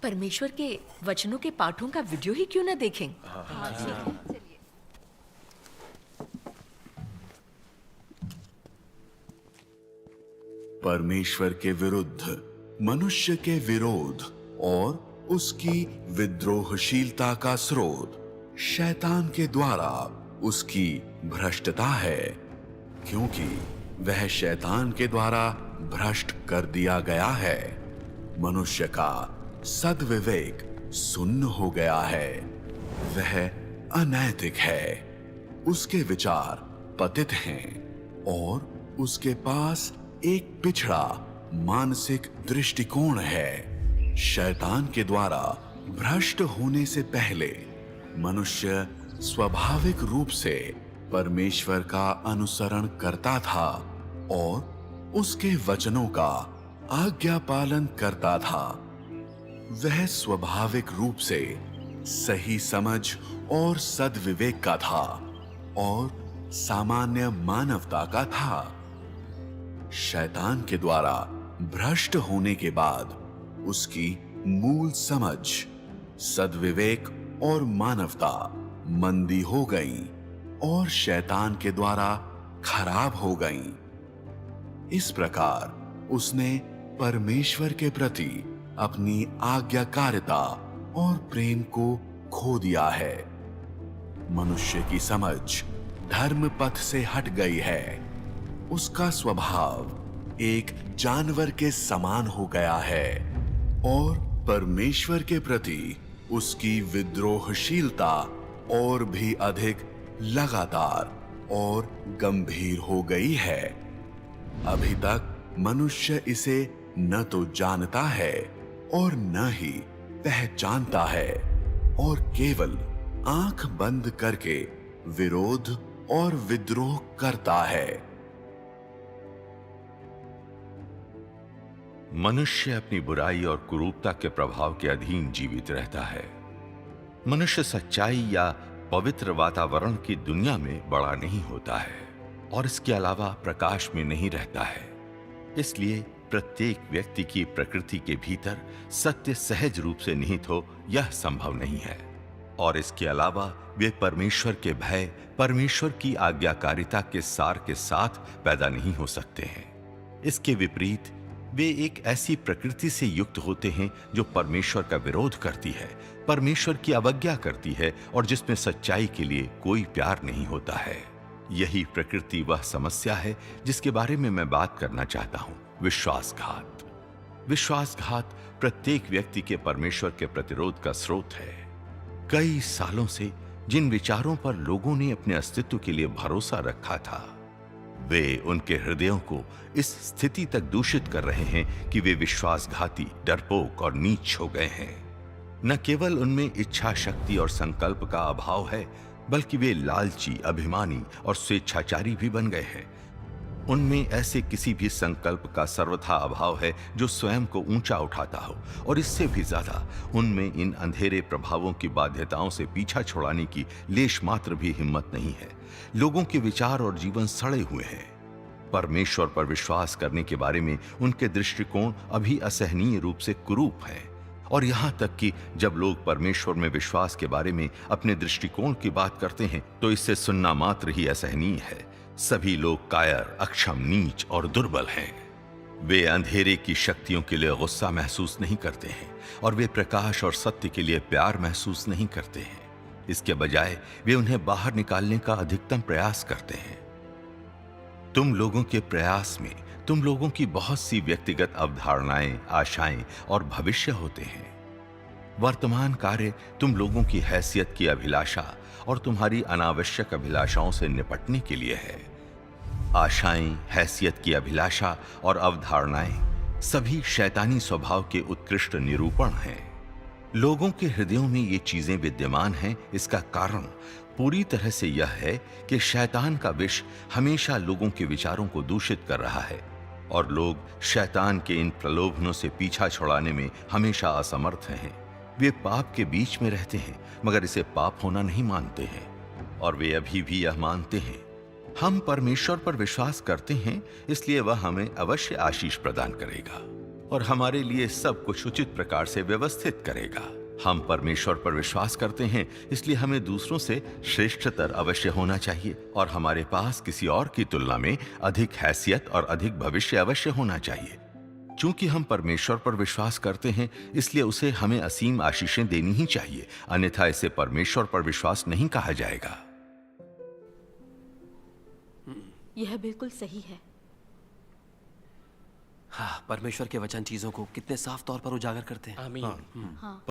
परमेश्वर के वचनों के पाठों का वीडियो ही क्यों ना देखें? परमेश्वर के विरुद्ध मनुष्य के विरोध और उसकी विद्रोहशीलता का स्रोत शैतान के द्वारा उसकी भ्रष्टता है, क्योंकि वह शैतान के द्वारा भ्रष्ट कर दिया गया है। मनुष्य का सद्विवेक सुन्न हो गया है, वह अनैतिक है, उसके विचार पतित हैं और उसके पास एक पिछड़ा मानसिक दृष्टिकोण है। शैतान के द्वारा भ्रष्ट होने से पहले मनुष्य स्वाभाविक रूप से परमेश्वर का अनुसरण करता था और उसके वचनों का आज्ञा पालन करता था। वह स्वाभाविक रूप से सही समझ और सद्विवेक का था और सामान्य मानवता का था। शैतान के द्वारा भ्रष्ट होने के बाद उसकी मूल समझ, सद्विवेक और मानवता मंदी हो गई और शैतान के द्वारा खराब हो गई। इस प्रकार उसने परमेश्वर के प्रति अपनी आज्ञाकारिता और प्रेम को खो दिया है। मनुष्य की समझ धर्म पथ से हट गई है। उसका स्वभाव एक जानवर के समान हो गया है और परमेश्वर के प्रति उसकी विद्रोहशीलता और भी अधिक लगातार और गंभीर हो गई है। अभी तक मनुष्य इसे न तो जानता है और न ही पहचानता है और केवल आंख बंद करके विरोध और विद्रोह करता है। मनुष्य अपनी बुराई और कुरूपता के प्रभाव के अधीन जीवित रहता है। मनुष्य सच्चाई या पवित्र वातावरण की दुनिया में बड़ा नहीं होता है और इसके अलावा प्रकाश में नहीं रहता है। इसलिए प्रत्येक व्यक्ति की प्रकृति के भीतर सत्य सहज रूप से निहित हो यह संभव नहीं है और इसके अलावा वे परमेश्वर के भय, परमेश्वर की आज्ञाकारिता के सार के साथ पैदा नहीं हो सकते हैं। इसके विपरीत वे एक ऐसी प्रकृति से युक्त होते हैं जो परमेश्वर का विरोध करती है, परमेश्वर की अवज्ञा करती है और जिसमें सच्चाई के लिए कोई प्यार नहीं होता है। यही प्रकृति वह समस्या है जिसके बारे में मैं बात करना चाहता हूं, विश्वासघात। विश्वासघात प्रत्येक व्यक्ति के परमेश्वर के प्रतिरोध का स्रोत है। कई सालों से जिन विचारों पर लोगों ने अपने अस्तित्व के लिए भरोसा रखा था, वे उनके हृदयों को इस स्थिति तक दूषित कर रहे हैं कि वे विश्वासघाती, डरपोक और नीच हो गए हैं। न केवल उनमें इच्छा शक्ति और संकल्प का अभाव है, बल्कि वे लालची, अभिमानी और स्वेच्छाचारी भी बन गए हैं। उनमें ऐसे किसी भी संकल्प का सर्वथा अभाव है जो स्वयं को ऊंचा उठाता हो, और इससे भी ज्यादा उनमें इन अंधेरे प्रभावों की बाध्यताओं से पीछा छुड़ाने की लेश मात्र भी हिम्मत नहीं है। लोगों के विचार और जीवन सड़े हुए हैं। परमेश्वर पर विश्वास करने के बारे में उनके दृष्टिकोण अभी असहनीय रूप से कुरूप है और यहां तक कि जब लोग परमेश्वर में विश्वास के बारे में अपने दृष्टिकोण की बात करते हैं तो इससे सुनना मात्र ही असहनीय है। सभी लोग कायर, अक्षम, नीच और दुर्बल हैं। वे अंधेरे की शक्तियों के लिए गुस्सा महसूस नहीं करते हैं और वे प्रकाश और सत्य के लिए प्यार महसूस नहीं करते हैं। इसके बजाय वे उन्हें बाहर निकालने का अधिकतम प्रयास करते हैं। तुम लोगों के प्रयास में तुम लोगों की बहुत सी व्यक्तिगत अवधारणाएं, आशाएं और भविष्य होते हैं। वर्तमान कार्य तुम लोगों की हैसियत की अभिलाषा और तुम्हारी अनावश्यक अभिलाषाओं से निपटने के लिए है। आशाएं, हैसियत की अभिलाषा और अवधारणाएं सभी शैतानी स्वभाव के उत्कृष्ट निरूपण हैं। लोगों के हृदयों में ये चीजें विद्यमान हैं। इसका कारण पूरी तरह से यह है कि शैतान का विष हमेशा लोगों के विचारों को दूषित कर रहा है और लोग शैतान के इन प्रलोभनों से पीछा छुड़ाने में हमेशा असमर्थ हैं। वे पाप के बीच में रहते हैं मगर इसे पाप होना नहीं मानते हैं और वे अभी भी यह मानते हैं, हम परमेश्वर पर विश्वास करते हैं इसलिए वह हमें अवश्य आशीष प्रदान करेगा। और हमारे लिए सब कुछ उचित प्रकार से व्यवस्थित करेगा। हम परमेश्वर पर विश्वास करते हैं, इसलिए हमें दूसरों से श्रेष्ठतर अवश्य होना चाहिए और हमारे पास किसी और की तुलना में अधिक हैसियत और अधिक भविष्य अवश्य होना चाहिए। चूंकि हम परमेश्वर पर विश्वास करते हैं, इसलिए उसे हमें असीम आशीषें देनी ही चाहिए, अन्यथा इसे परमेश्वर पर विश्वास नहीं कहा जाएगा। यह बिल्कुल सही है। हाँ, परमेश्वर के वचन चीजों को कितने साफ तौर पर उजागर करते हैं। आमीन। हाँ।